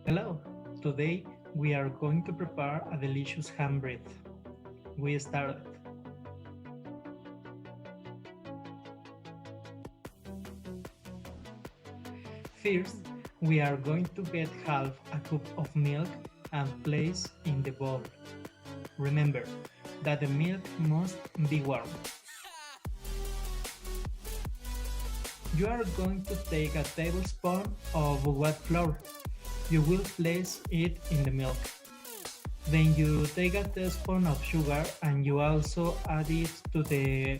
Hello, today we are going to prepare a delicious ham bread. We started. First, we are going to get half a cup of milk and place in the bowl. Remember that the milk must be warm. You are going to take a tablespoon of wet flour. You will place it in the milk. Then you take a teaspoon of sugar and you also add it to the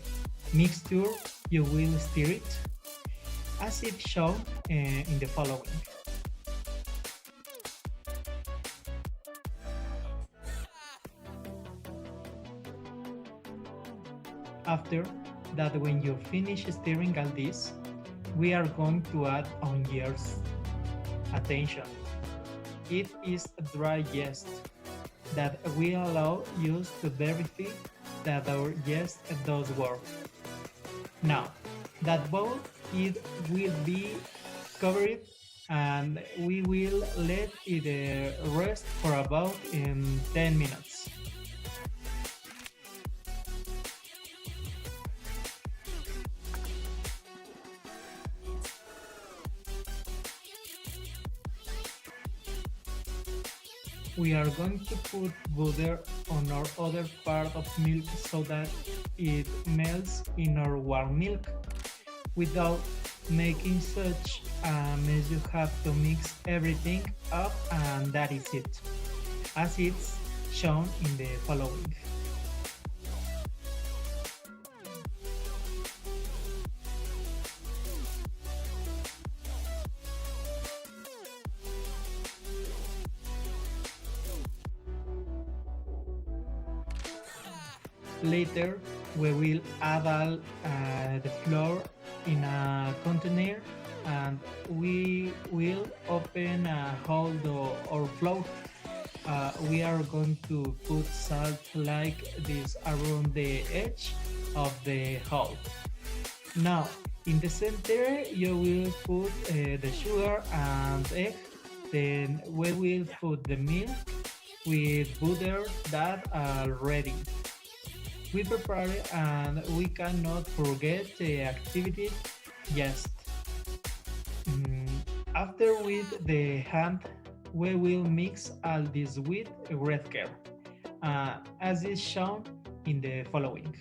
mixture. You will stir it as it shown in the following. After that, when you finish stirring all this, we are going to add onions. Attention! It is a dry yeast that will allow us to verify that our yeast does work. Now, that bowl it will be covered and we will let it rest for about 10 minutes. We are going to put butter on our other part of milk so that it melts in our warm milk. Without making such a mess, you have to mix everything up and that is it, as it's shown in the following. Later, we will add all the flour in a container and we will open a hole or flour. We are going to put salt like this around the edge of the hole. Now, in the center, you will put the sugar and egg. Then we will put the milk with butter that are ready. We prepare and we cannot forget the activity just. After with the hand, we will mix all this with red care, as is shown in the following.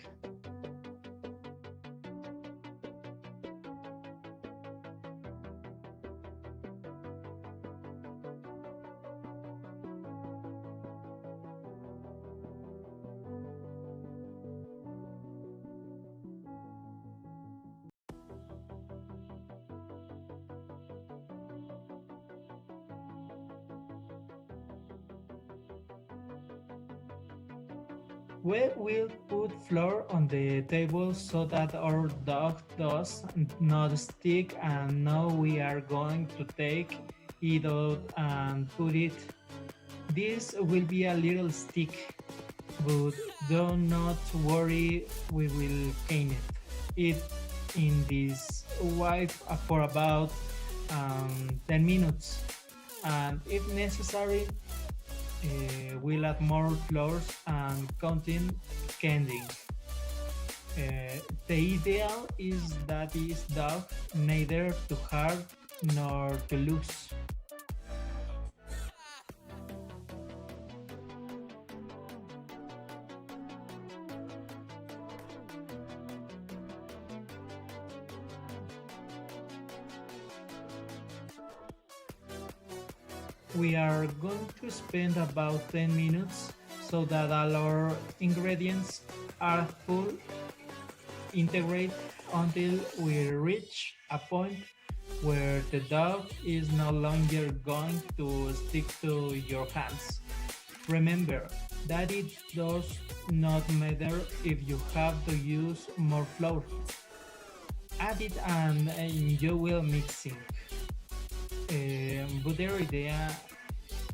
We will put flour on the table so that our dough does not stick, and now we are going to take it out and put it. This will be a little stick, but do not worry, we will clean it in this wipe for about 10 minutes, and if necessary, we'll add more flours and continue candying. The ideal is that is dough neither too hard nor too loose. We are going to spend about 10 minutes so that all our ingredients are full integrate until we reach a point where the dough is no longer going to stick to your hands. Remember that it does not matter if you have to use more flour. Add it and you will mixing. But the idea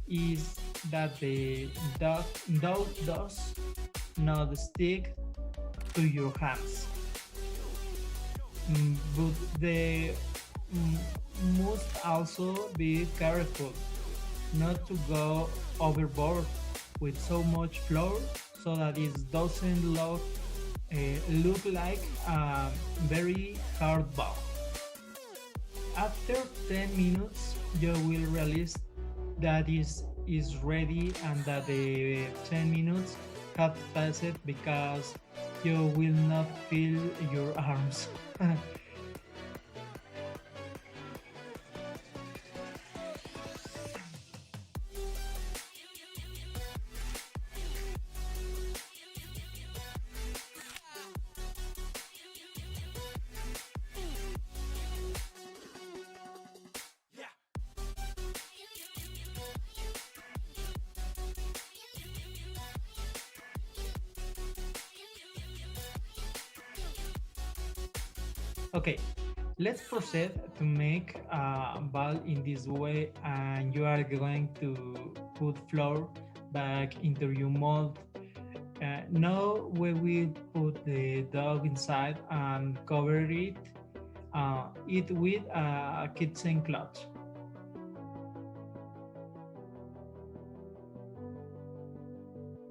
is that the dough does not stick to your hands. But they must also be careful not to go overboard with so much flour so that it doesn't look like a very hard ball. After 10 minutes, you will realize that is ready and that the 10 minutes have passed because you will not feel your arms. Okay, let's proceed to make a ball in this way, and you are going to put flour back into your mold. Now we will put the dough inside and cover it with a kitchen cloth.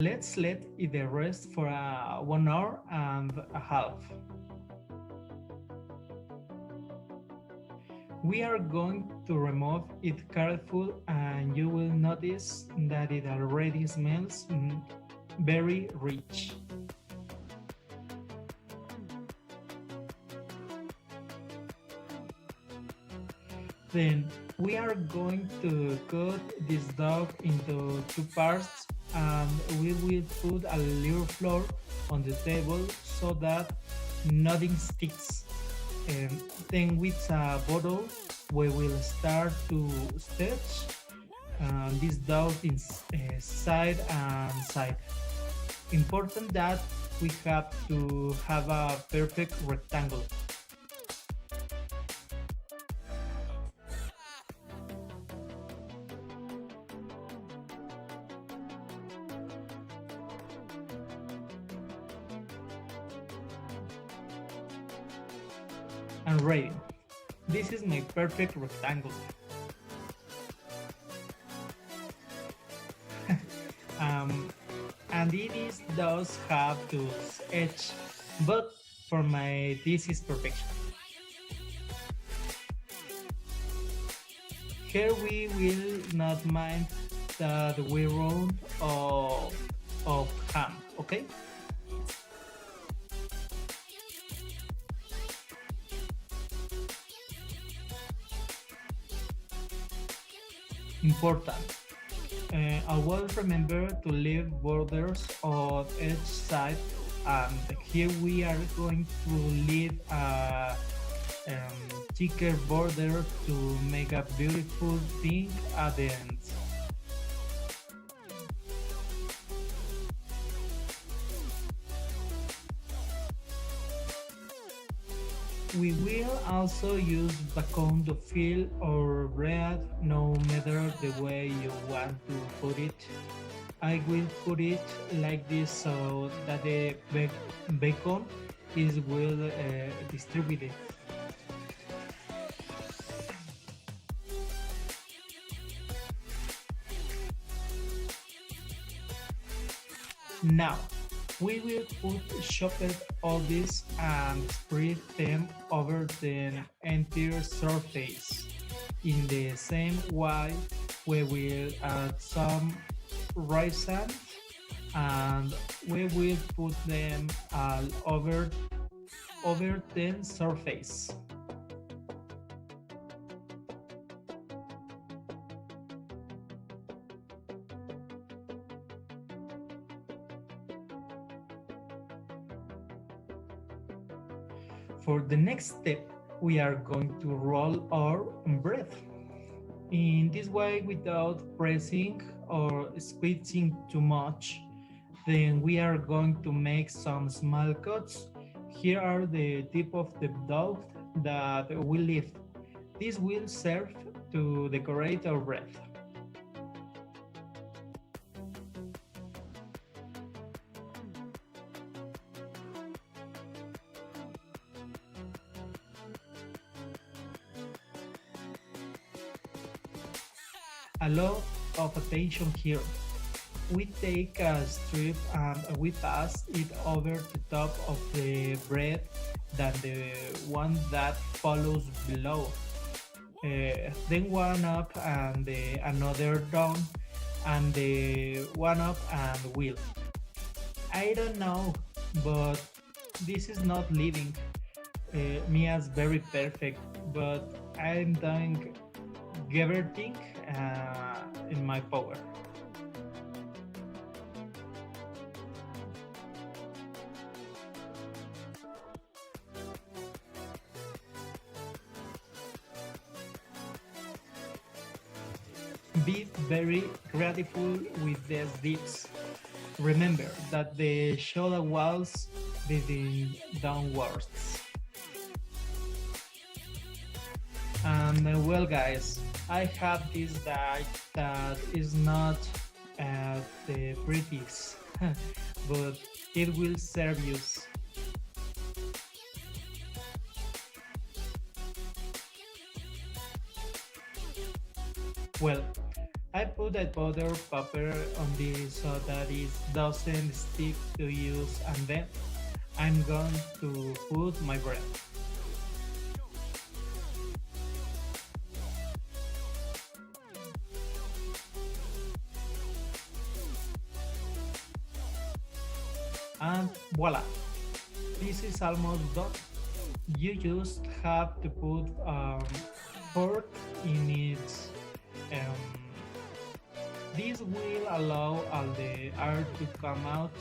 Let's let it rest for 1 hour and a half. We are going to remove it carefully, and you will notice that it already smells very rich. Then we are going to cut this dough into two parts, and we will put a little flour on the table so that nothing sticks. And then with a bottle we will start to stitch this dough in side and side. Important that we have to have a perfect rectangle. And ready. This is my perfect rectangle. And does have to edge, but for my this is perfection. Here we will not mind that we run of ham, okay? Important. Always remember to leave borders on each side, and here we are going to leave a thicker border to make a beautiful thing at the end. We will also use bacon to fill our bread, no matter the way you want to put it. I will put it like this so that the bacon is well distributed. Now, we will put chopped olives and spread them over the entire surface. In the same way, we will add some raisins and we will put them all over the surface. For the next step, we are going to roll our bread. In this way, without pressing or squeezing too much, then we are going to make some small cuts. Here are the tip of the dough that we leave. This will serve to decorate our bread. Allow of attention here. We take a strip and we pass it over the top of the bread than the one that follows below. Then one up and another down, and the one up and wheel. I don't know, but this is not living. Me as very perfect, but I'm doing everything in my power. Be very grateful with these deeds. Remember that the shoulder walls leading downwards. And well, guys, I have this diet that is not the prettiest, but it will serve you. Well, I put a powder paper on this so that it doesn't stick to use, and then I'm going to put my bread. And voila, this is almost done. You just have to put fork in it. Um, this will allow all the air to come out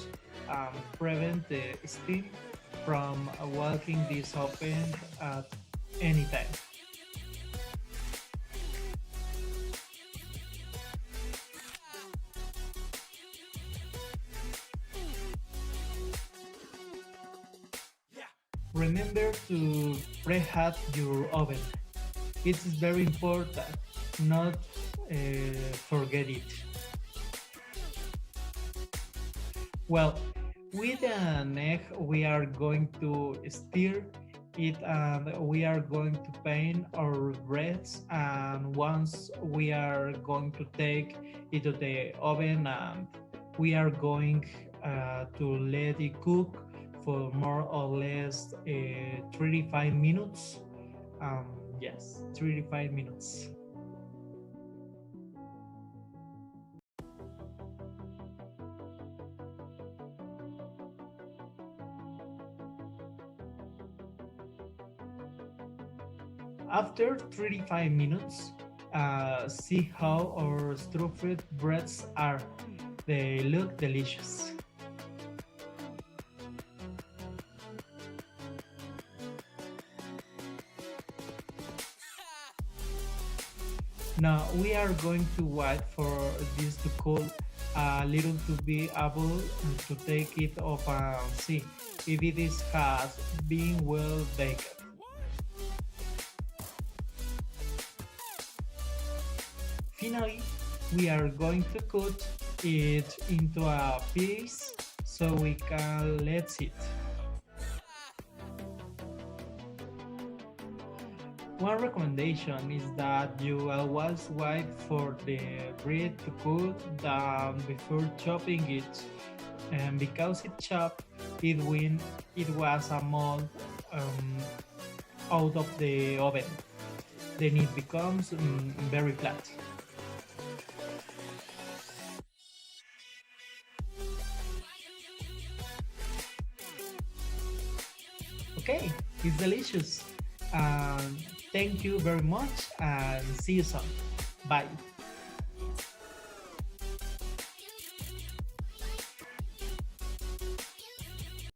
and prevent the steam from walking this open at any time. Remember to preheat your oven. It is very important, not forget it. Well, with an egg, we are going to stir it and we are going to paint our breads. And once we are going to take it to the oven and we are going to let it cook for more or less 35 minutes. Yes, 35 minutes. After 35 minutes, see how our stuffed breads are. They look delicious. Now we are going to wait for this to cool a little to be able to take it off and see if it has been well baked. Finally, we are going to cut it into a piece so we can let it. One recommendation is that you always wait for the bread to cool down before chopping it, and because it chopped it when it was a mold out of the oven, then it becomes very flat. Okay, it's delicious. Thank you very much and see you soon. Bye.